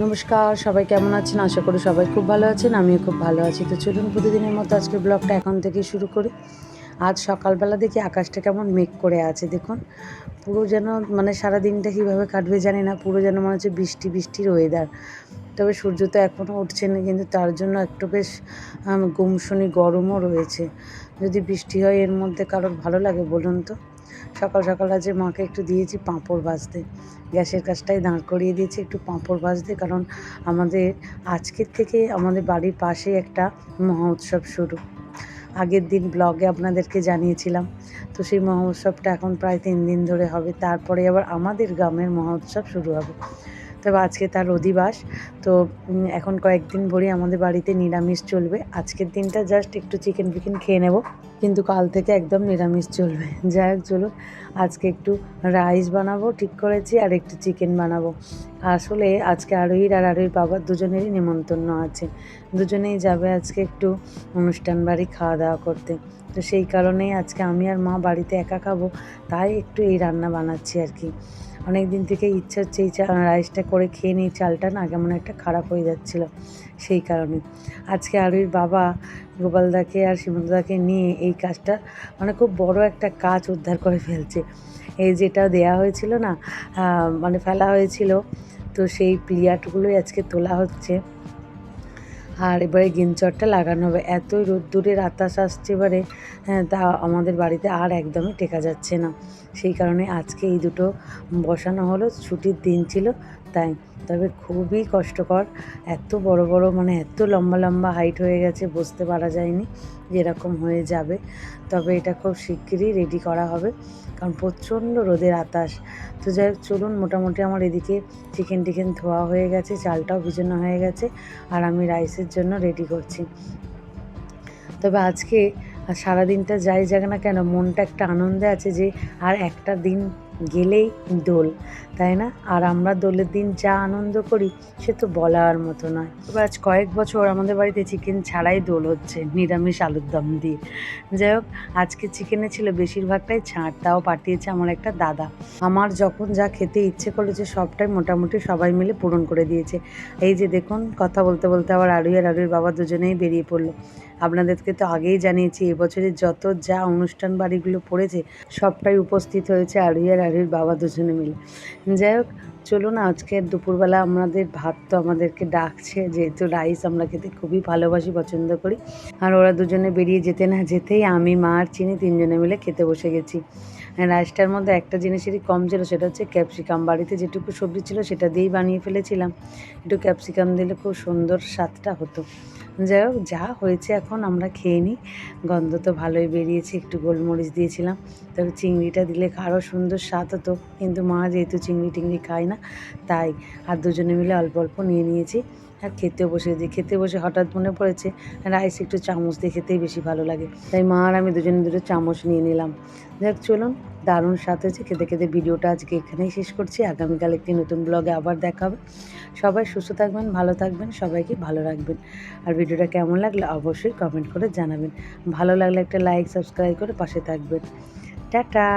নমস্কার, সবাই কেমন আছেন? আশা করি সবাই খুব ভালো আছেন। আমিও খুব ভালো আছি। তো চলুন প্রতিদিনের মতো আজকের ব্লগটা এখন থেকেই শুরু করি। আজ সকালবেলা দেখি আকাশটা কেমন মেঘ করে আছে দেখুন। পুরো যেন মানে সারাদিনটা কীভাবে কাটবে জানি না। পুরো যেন মনে হচ্ছে বৃষ্টি বৃষ্টির ওয়েদার। তবে সূর্য তো এখনও উঠছে না, কিন্তু তার জন্য একটু বেশ গুমসুনি গরমও রয়েছে। যদি বৃষ্টি হয় এর মধ্যে কারোর ভালো লাগে বলুন তো? সকাল সকাল আজ মাকে একটু দিয়েছি পাঁপড় ভাজতে। গ্যাসের কাছটায় দাঁড় করিয়ে দিয়েছি একটু পাঁপড় ভাজতে, কারণ আমাদের আজকের থেকে আমাদের বাড়ির পাশে একটা মহোৎসব শুরু। আগের দিন ব্লগে আপনাদেরকে জানিয়েছিলাম। তো সেই মহোৎসবটা এখন প্রায় 3 দিন ধরে হবে। তারপরে আবার আমাদের গ্রামের মহোৎসব শুরু হবে। তবে আজকে তার অধিবাস। তো এখন কয়েকদিন ভরে আমাদের বাড়িতে নিরামিষ চলবে। আজকের দিনটা জাস্ট একটু চিকেন ফিকেন খেয়ে নেব, কিন্তু কাল থেকে একদম নিরামিষ চলবে। যাই হোক চলুন, আজকে একটু রাইস বানাবো ঠিক করেছি, আর একটু চিকেন বানাবো। আসলে আজকে আরোহীর আর আরোহীর বাবার দুজনেরই নেমন্তন্ন আছে। দুজনেই যাবে আজকে একটু অনুষ্ঠান বাড়ি খাওয়া দাওয়া করতে। তো সেই কারণেই আজকে আমি আর মা বাড়িতে একা খাবো, তাই একটু এই রান্না বানাচ্ছি আর কি। অনেক দিন থেকে ইচ্ছা হচ্ছে এই রাইসটা করে খেয়ে নিই, চালটা না কেমন একটা খারাপ হয়ে যাচ্ছিল, সেই কারণে। আজকে আরুইর বাবা গোপালদাকে আর সীমন্তদাকে নিয়ে এই কাজটা মানে খুব বড় একটা কাজ উদ্ধার করে ফেলছে। এই যেটা দেয়া হয়েছিল না, মানে ফেলা হয়েছিল, তো সেই প্লিয়াটগুলোই আজকে তোলা হচ্ছে। আর এবারে গিনচরটা লাগানো হবে। এতই রোদ্দুরে বাতাস আসছে এবারে, তা আমাদের বাড়িতে আর একদমই টেকা যাচ্ছে না। সেই কারণে আজকে এই দুটো বসানো হলো, ছুটির দিন ছিল তাই। তবে খুবই কষ্টকর, এত বড় বড় মানে এত লম্বা লম্বা হাইট হয়ে গেছে, বুঝতে পারা যায়নি যে এরকম হয়ে যাবে। তবে এটা খুব শিগগিরই রেডি করা হবে, কারণ প্রচণ্ড রোদের বাতাস। তো যাই হোক চলুন, মোটামুটি আমার এদিকে চিকেন টিকেন ধোয়া হয়ে গেছে, চালটাও ভিজানো হয়ে গেছে, আর আমি রাইসের জন্য রেডি করছি। তবে আজকে সারাদিনটা যাই যাক না কেন, মনটা একটা আনন্দে আছে যে আর একটা দিন গেলেই দোল, তাই না? আর আমরা দোলের দিন যা আনন্দ করি সে তো বলার মতো নয়। তবে আজ কয়েক বছর আমাদের বাড়িতে চিকেন ছাড়াই দোল হচ্ছে, নিরামিষ আলুর দম দিয়ে। যাই হোক, আজকে চিকেনে ছিল বেশিরভাগটাই ছাড়, তাও পাঠিয়েছে আমার একটা দাদা। আমার যখন যা খেতে ইচ্ছে করেছে সবটাই মোটামুটি সবাই মিলে পূরণ করে দিয়েছে। এই যে দেখুন, কথা বলতে বলতে আবার আরুই আর আরুইর বাবা দুজনেই বেরিয়ে পড়লো। আপনাদেরকে তো আগেই জানিয়েছি এবছরের যত যা অনুষ্ঠান বাড়িগুলো পড়েছে সবটাই উপস্থিত হয়েছে আরুই আর আরুইর বাবা দুজনে মিলে। যাই হোক চলুন, আজকের দুপুরবেলা আমাদের ভাত তো আমাদেরকে ডাকছে, যেহেতু রাইস আমরা খেতে খুবই ভালোবাসি, পছন্দ করি। আর ওরা দুজনে বেরিয়ে যেতে না যেতেই আমি, মা আর চিনি তিনজনে মিলে খেতে বসে গেছি। রাইসটার মধ্যে একটা জিনিসেরই কম ছিল, সেটা হচ্ছে ক্যাপসিকাম। বাড়িতে যেটুকু সবজি ছিল সেটা দিয়েই বানিয়ে ফেলেছিলাম, একটু ক্যাপসিকাম দিলে খুব সুন্দর স্বাদটা হতো। যাই হোক, যা হয়েছে এখন আমরা খেয়ে নিই। গন্ধ তো ভালোই বেরিয়েছে, একটু গোলমরিচ দিয়েছিলাম। তবে চিংড়িটা দিলে আরও সুন্দর স্বাদ হতো, কিন্তু মা যেহেতু চিংড়ি টিংড়ি খায় না তাই। আর দুজনে মিলে অল্প অল্প নিয়ে নিয়েছি, আর খেতেও বসেছি। খেতে বসে হঠাৎ মনে পড়েছে রাইস একটু চামচ দিয়ে খেতেই বেশি ভালো লাগে, তাই মা আর আমি দুজনে দুটো চামচ নিয়ে নিলাম। যাক চলুন, দারুণ স্বাদ হয়েছে। খেতে খেতে ভিডিওটা আজকে এখানেই শেষ করছি। আগামীকাল একটি নতুন ব্লগে আবার দেখা হবে। সবাই সুস্থ থাকবেন, ভালো থাকবেন, সবাইকে ভালো রাখবেন। আর ভিডিওটা কেমন লাগলে অবশ্যই কমেন্ট করে জানাবেন। ভালো লাগলে একটা লাইক সাবস্ক্রাইব করে পাশে থাকবেন। টাটা।